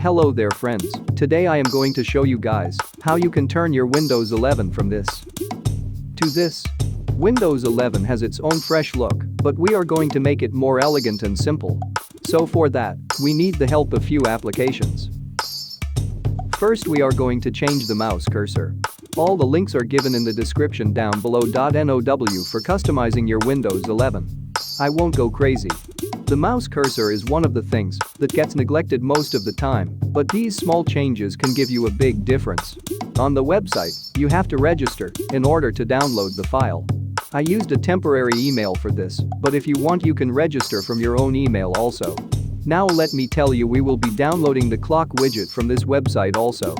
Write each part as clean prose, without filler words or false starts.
Hello there friends, today I am going to show you guys how you can turn your Windows 11 from this to this. Windows 11 has its own fresh look, but we are going to make it more elegant and simple. So for that, we need the help of few applications. First we are going to change the mouse cursor. All the links are given in the description down below. Now for customizing your Windows 11. I won't go crazy. The mouse cursor is one of the things that gets neglected most of the time, but these small changes can give you a big difference. On the website, you have to register in order to download the file. I used a temporary email for this, but if you want you can register from your own email also. Now let me tell you, we will be downloading the clock widget from this website also.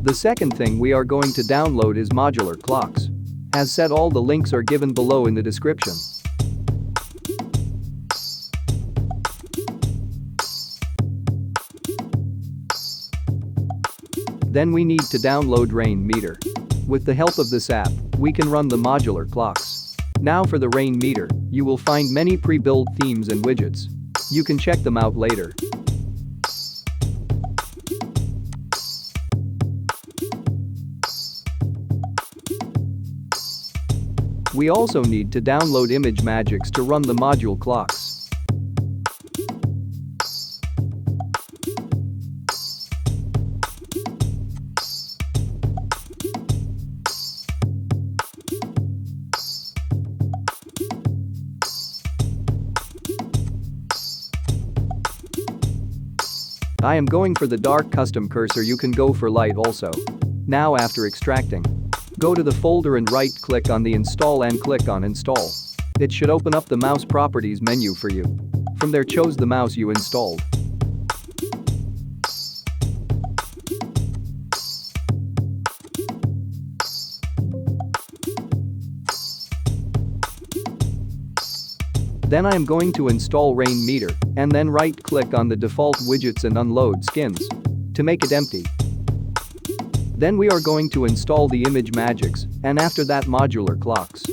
The second thing we are going to download is modular clocks. As said, all the links are given below in the description. Then we need to download Rainmeter. With the help of this app, we can run the modular clocks. Now for the Rainmeter, you will find many pre-built themes and widgets. You can check them out later. We also need to download ImageMagick to run the module clocks. I am going for the dark custom cursor, you can go for light also. Now after extracting, go to the folder and right-click on the install and click on install. It should open up the mouse properties menu for you. From there choose the mouse you installed. Then I am going to install Rainmeter and then right-click on the default widgets and unload skins to make it empty. Then we are going to install the ImageMagick and after that modular clocks.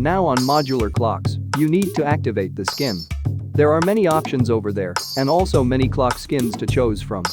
Now on modular clocks, you need to activate the skin. There are many options over there, and also many clock skins to choose from.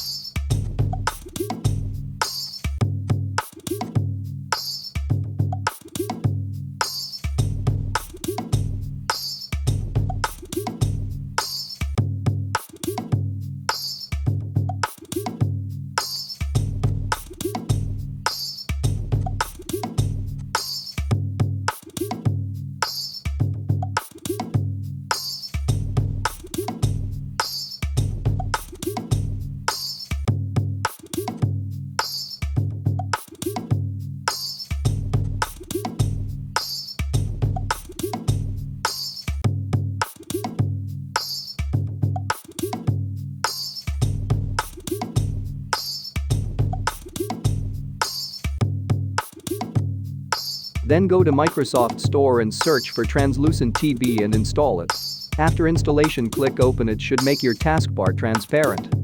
Then go to Microsoft Store and search for Translucent TV and install it. After installation, click Open. It should make your taskbar transparent.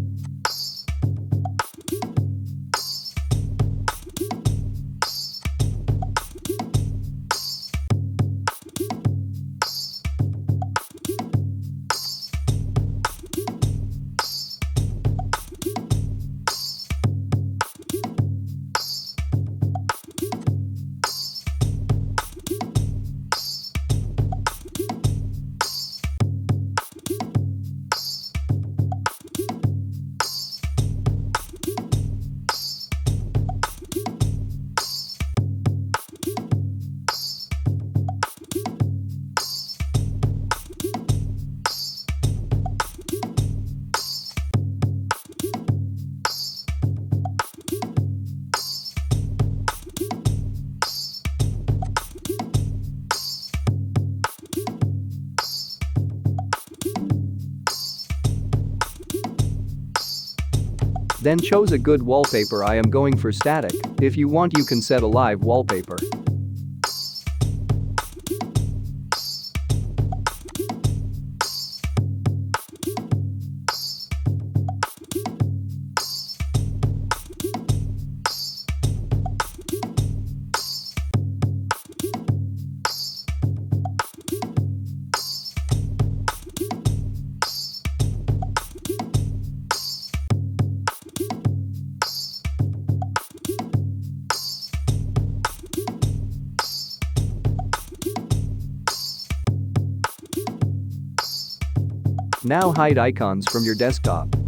Then choose a good wallpaper. I am going for static. If you want, you can set a live wallpaper. Now hide icons from your desktop.